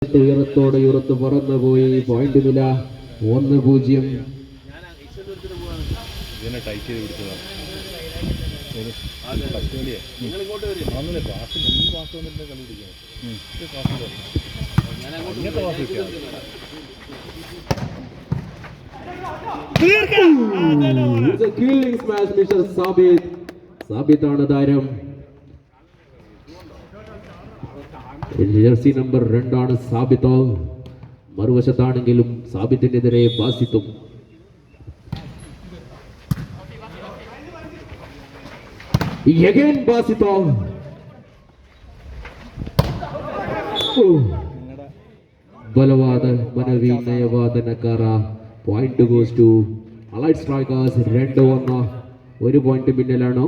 ഉയരത്തോട് പറന്നുപോയി. പോയിന്റ് നില 1-0. സാബിത്താണ് താരം. Jersey number 2 Sabith. മറുവശത്താണെങ്കിലും സാബിത്തിനെതിരെ ബാസിത്തും. ബാസിത്ത് ബലവാദ മനവീനയവാദനക്കാര. Point goes to Allied Strikers. 2-1. 1 point പിന്നിലാണോ?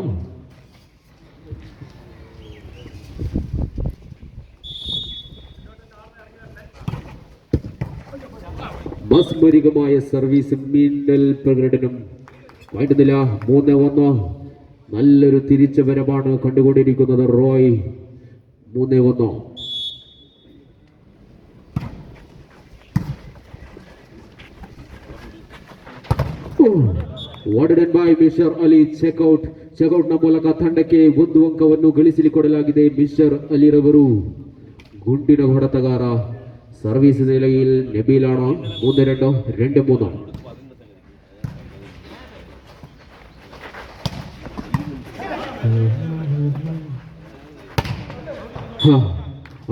മസ്മരികമായ സർവീസ്, മിന്നൽ പ്രകടനം. പോയിന്റ് നില 3-1. നല്ലൊരു തിരിച്ചുവരവാണ് കണ്ടുകൊണ്ടിരിക്കുന്നത് റോയ്. 3-1. ವಾರ್ಡೆನ್ ಬಾಯ್ ಮಿಸ್ಟರ್ ಅಲಿ ಚೆಕ್ಔಟ್. ಚೆಕ್ಔಟ್ನ ಮೂಲಕ ತಂಡಕ್ಕೆ 1 ಅಂಕವನ್ನು ಗಳಿಸಿಕೊಡಲಾಗಿದೆ. ಮಿಸ್ಟರ್ ಅಲಿರವರು ಗುಂಡಿನ ಹೊಡೆತಗಾರ. സർവീസ് നിലയിൽ നബീലാണോ? 3-2. 2-3.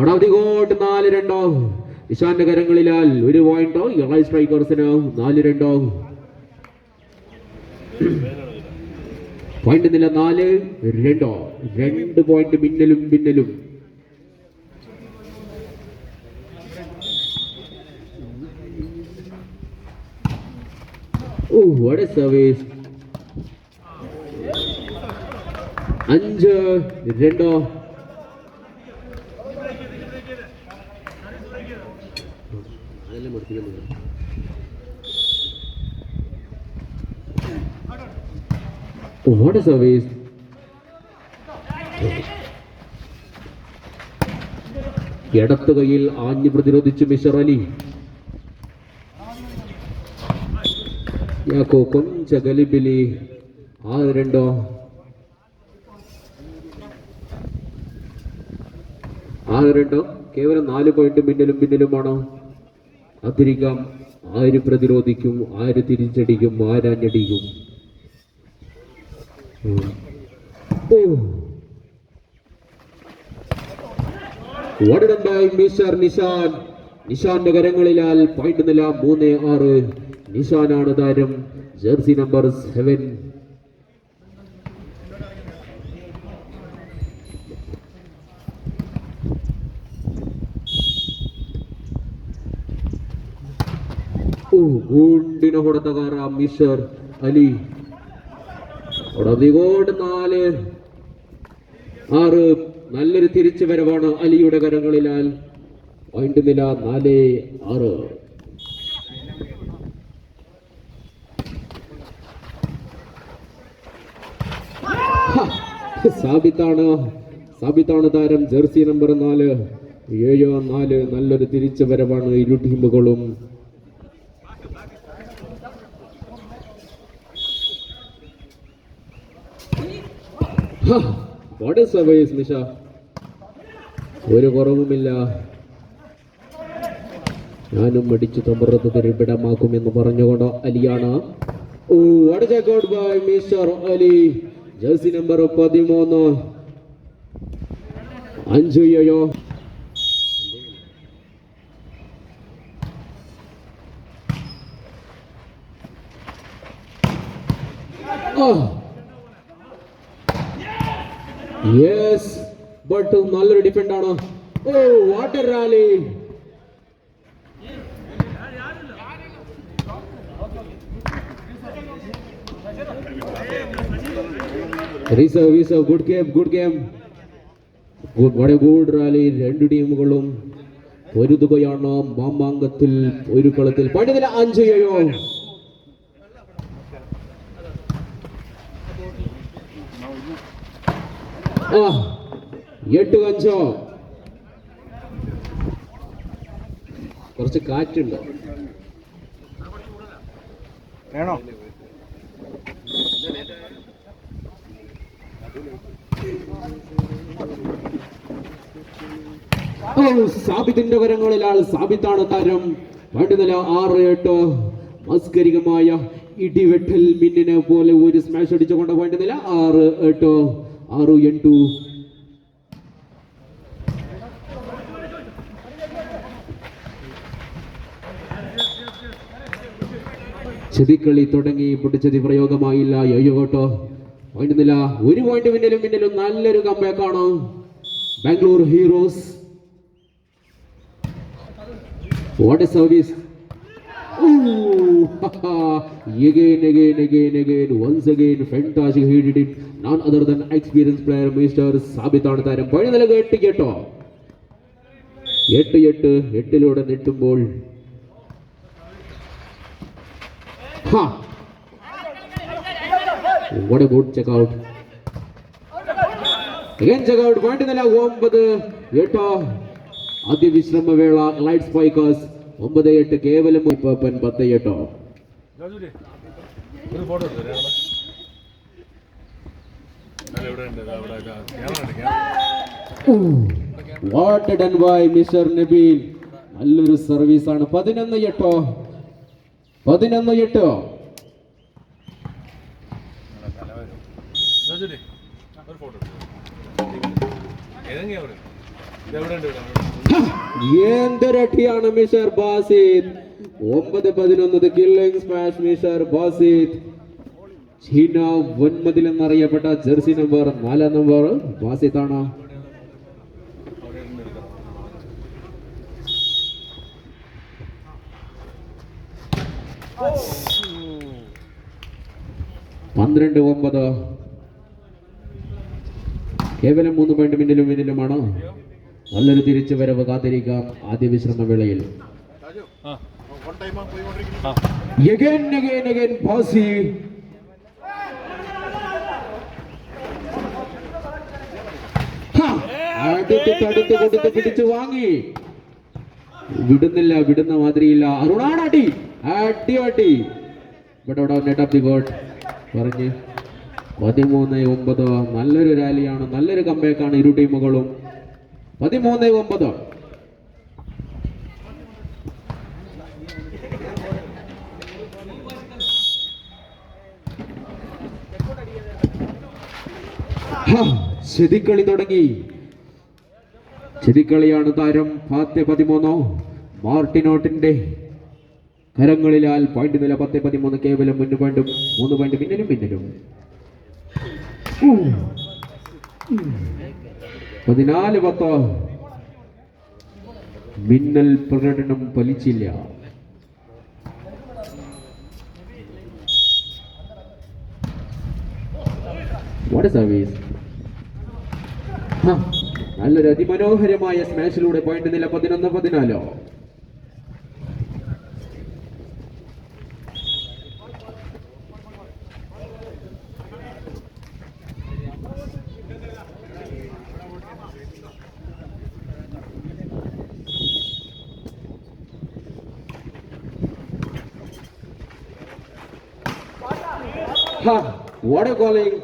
അടവധികോട്ട് 4-2. ഇഷാന്റെ കരങ്ങളിലാൽ 1 പോയിന്റ്. എളൈ സ്ട്രൈക്കേഴ്സിന് 4-2. പോയിന്റ് നില 4-2. 2 പോയിന്റ് പിന്നലും. What a service. 5-2. What a service. ഇടത്തു കൈയിൽ ആഞ്ഞു പ്രതിരോധിച്ചു മിസ്റ്റർ അലി. യാക്കോ കൊഞ്ച ഗലിബിലി. 6-2. 6-2. കേവലം 4 പോയിന്റ് പിന്നിലുമാണോ? അതിരിക്കാം. ആര് പ്രതിരോധിക്കും, ആര് തിരിച്ചടിക്കും, ആരാഞ്ഞടിക്കും? മിസ്റ്റർ നിഷാൻ. നിഷാന്റെ കരങ്ങളിലാൽ പോയിന്റ് നില 3-6. നിഷാനാണ് താരം. Jersey number 7. ഗുണ്ടിന കൊടുത്തകാര മിസ്റ്റർ അലി. 4-6. നല്ലൊരു തിരിച്ചു വരവാണ് അലിയുടെ കരങ്ങളിലാൽ. പോയിന്റ് നില 4-6. സാബിത്താണ് താരം. Jersey number 4. 7-4. നല്ലൊരു തിരിച്ചു വരവാണ് ഇരു ടീമുകളും. What a service Nisha. ഒരു കുറവുമില്ല. ഞാനും അടിച്ചു തമ്പറത്ത് തരിപ്പിടമാക്കുമെന്ന് പറഞ്ഞുകൊണ്ട് അലിയാണ്. Mister Ali. Jersey number 13. 5-7. Yes, but നല്ലൊരു ഡിഫൻഡ് ആണ്. What a rally. Good game. Good rally. 2 ടീമുകളും പൊരുതുകയാണ് മാമാങ്കത്തിൽ. ഒരു കളത്തിൽ 5-7. 8-5. കുറച്ച് കാറ്റുണ്ട്. വേണോ? സാബിത്തിന്റെ കരങ്ങളിൽ ആൾ സാബിത്താണ് താരം. വേണ്ടുന്നില്ല 6-8. മസ്കരികമായ ഇടിവെട്ടൽ മിന്നിനെ പോലെ ഒരു സ്മാഷ് അടിച്ചുകൊണ്ട് വേണ്ടുന്നില്ല 6-8 6-8. ചെതിക്കളി തുടങ്ങി, പൊട്ടിച്ചതി പ്രയോഗമായില്ല. യോയോട്ടോ വേണ്ടുന്നില്ല 1 പോയിന്റ് മിന്നലും നല്ലൊരു കംബാക്കാണ് Bangalore heroes. What a service! Again, once again, fantastic. He did it. None other than experienced player, Mr. സാബിത്താണ് താരം. പഴയ കേട്ട് കേട്ടോ 8-8. 8-ലൂടെ നെട്ടുമ്പോൾ what a good check out. Again check out. വേണ്ടുന്നില്ല 9-8. ആദ്യ വിശ്രമവേള ലൈറ്റ് സ്പൈക്കേഴ്സ് 9-8 കേവലം 10-8. What done by mister Nabeel. നല്ലൊരു സർവീസാണ്. 11-8. 11-8. എന്തൊരട്ടിയാണ് mister Basith. 9-11 killing smash mister Basith. ചീന 9 എന്നറിയപ്പെട്ട ജെർസി നമ്പർ 4 നമ്പർ ബാസിത്താണ്. പന്ത്രണ്ട് 9. കേവലം 3 പോയിന്റ് മിന്നിലുമാണ്. നല്ലൊരു തിരിച്ചു വരവ് കാത്തിരിക്കാം ആദ്യ വിശ്രമ വേളയിൽ. അടുത്ത് പിടിച്ചു വാങ്ങി. വിടുന്ന മാതിരിയില്ല. അരുണാടി അടി but out of the God പറഞ്ഞ് 13-9. നല്ലൊരു റാലിയാണ്, നല്ലൊരു കംബാക്കാണ് ഇരു ടീമുകളും. 13-9. ചെതിക്കളി തുടങ്ങി. ചെതിക്കളിയാണ് താരം. 10-13. മാർട്ടിനോട്ടിന്റെ കരങ്ങളിലാൽ പോയിന്റ് നില 10-13. കേവലം 3 പോയിന്റ് മിന്നലും 14-10. മിന്നൽ പ്രകടനം ഫലിച്ചില്ല. സർവീസ് നല്ലൊരു അതിമനോഹരമായ സ്മാഷിലൂടെ പോയിന്റ് നില 11-14. What a calling!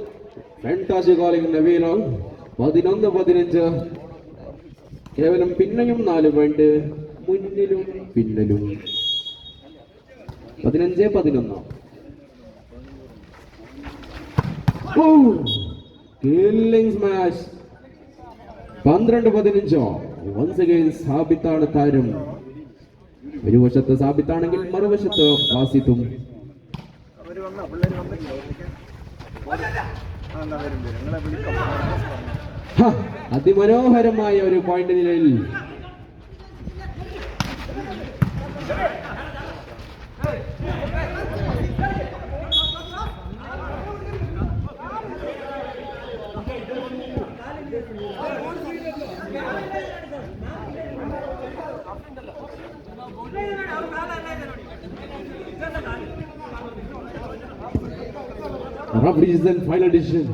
Fantastic calling, Naveen. 11-15. കേവലം പിന്നെയും 4 പോയിന്റ് മുന്നിലും പിന്നിലും. 15-11. Killing smash. 12-15. വൺസ് അഗൈൻ സാബിത്താണ് താരം. ഒരു വശത്ത് സാബിത്താണെങ്കിൽ മറുവശത്ത് ബാസിത്തും. അതിമനോഹരമായ ഒരു പോയിന്റ് നിലയിൽ rough decision, final decision.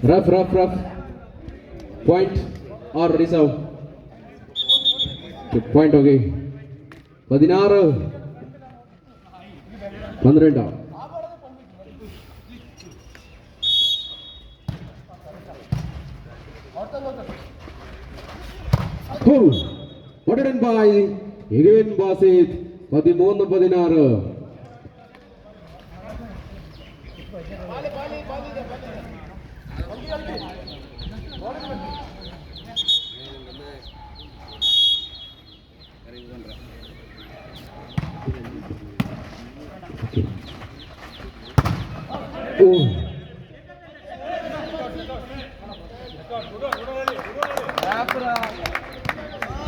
Rough. Point or reserve? Point, okay. 16 12. What did by again Basit 13-16. Oh.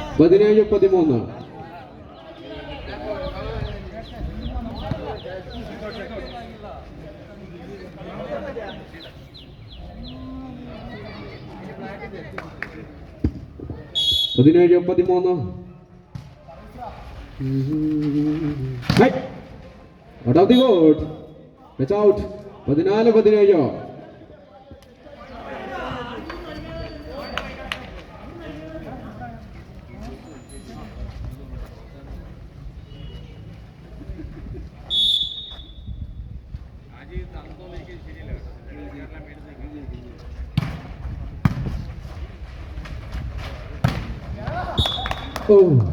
17-13. Out of the board. Catch out. 14-17. Oh.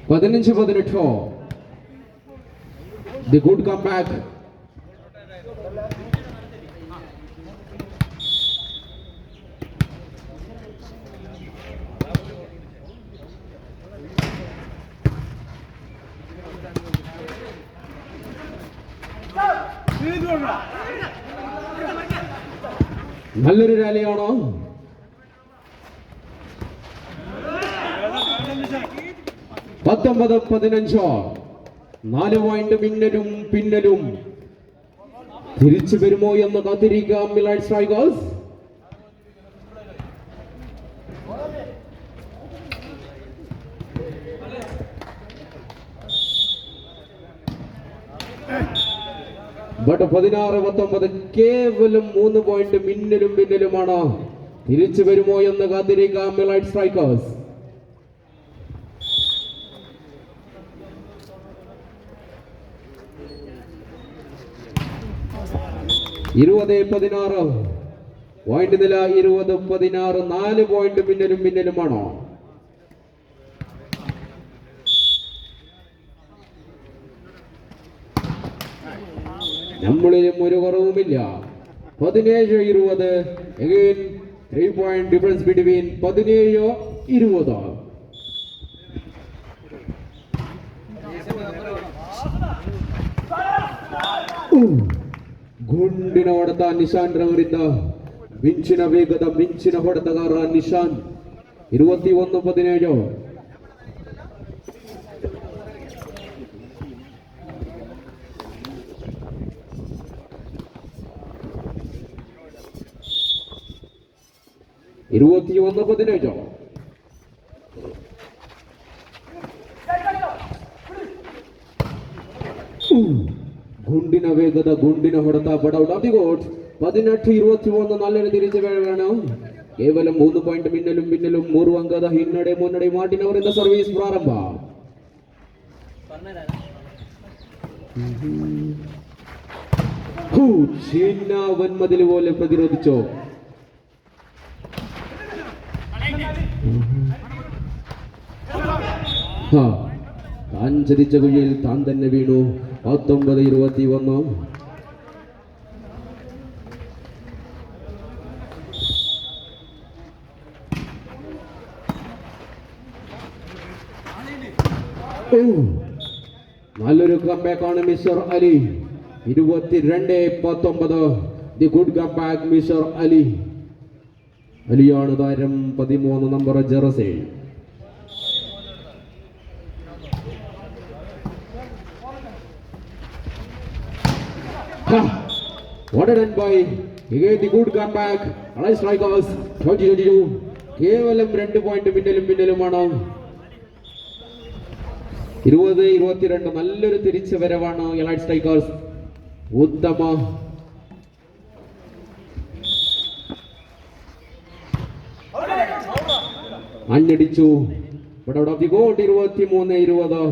18-14. The good comeback. നല്ലൊരു റാലിയാണോ? 19-15. 4 point പിന്നലും തിരിച്ചു വരുമോ എന്ന് കാത്തിരിക്കാം മിലൈറ്റ് സ്ട്രൈക്കേഴ്സ്. ബട്ട് 16-19 കേവലം 3 point പിന്നലുമാണ്. തിരിച്ചു വരുമോ എന്ന് കാത്തിരിക്കാം മിലൈറ്റ് സ്ട്രൈക്കേഴ്സ്. പോയിന്റ് നില 20-16. 4 പോയിന്റ് പിന്നലുമാണോ? നമ്മളിലും ഒരു കുറവുമില്ല. 17-20. Again 3 point difference between 17-20. ಗುಂಡಿನ ಹೊಡೆತ ನಿಶಾನ್ ರವರಿಂದ. ಮಿಂಚಿನ ವೇಗದ ಮಿಂಚಿನ ಹೊಡೆತಗಾರ ನಿಶಾನ್. 21-17. ಗುಂಡಿನ ವೇಗದ ಗುಂಡಿನ ಹೊಡೆತ ಬಡೌಟ್ ಆಫ್ ದಿ ಗೋಟ್. 18-21. ನಲ್ಲನ್ನು ತಿರುಚಿ ಬೇಡ. ಕೇವಲ 3 ಪಾಯಿಂಟ್ ಮಿನ್ನലും 3 ಅಂಕದ ಹಿನ್ನಡೆ ಮುನ್ನಡೆ ಮಾರ್ಟಿನ್ ಸರ್ವಿಸ್ ಪ್ರಾರಂಭ. ചിന്ന വൻമതിൽ പോലെ പ്രതിരോധിച്ചോ? താൻ ചതിച്ച കുഴിയിൽ താൻ തന്നെ വീണു. 19-21. നല്ലൊരു കംബാക്കാണ് mister Ali. 22-19. The good comeback mister Ali. അലിയാണ് താരം. 13 number jersey. What a run by again the good comeback. Allied Strikers 2022 കേവലം 2 പോയിന്റ് പിന്നിലുമാണ്. 20-22 നല്ലൊരു തിരിച്ചു വരവാണ് എലൈറ്റ് സ്ട്രൈക്കേഴ്സ്. ഉത്തമ അഞ്ഞടിച്ചു. But out of the goal 23-20.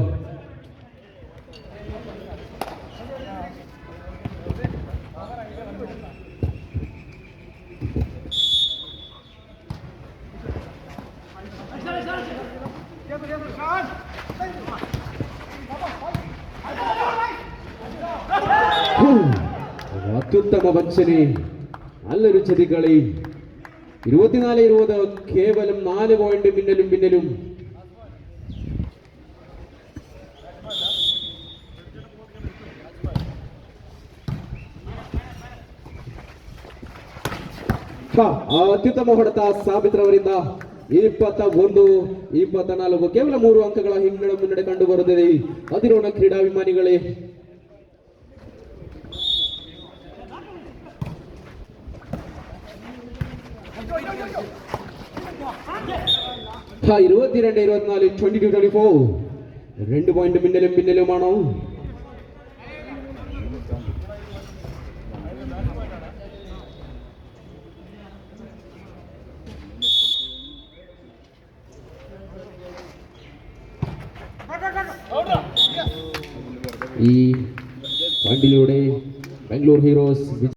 അത്യുത്തമ പഞ്ചനെ നല്ലൊരു ചെതികളി. 24-20 കേവലം 4 പോയിന്റ് പിന്നിലും. ಅತ್ಯುತ್ತಮ ಹೊಡೆತ ಸಾಬಿತ್ ರವರಿಂದ 21-24 ಕೇವಲ 3 ಅಂಕಗಳ ಮುನ್ನಡೆ ಕಂಡು ಬರುತ್ತದೆ. ಅದಿರೋಣ ಕ್ರೀಡಾಭಿಮಾನಿಗಳೇ. हाँ 22-24 22-24 2 പോയിന്റ് പിന്നിലുമാണോ? ഈ പോയിന്റിലൂടെ ബാംഗ്ലൂർ ഹീറോസ്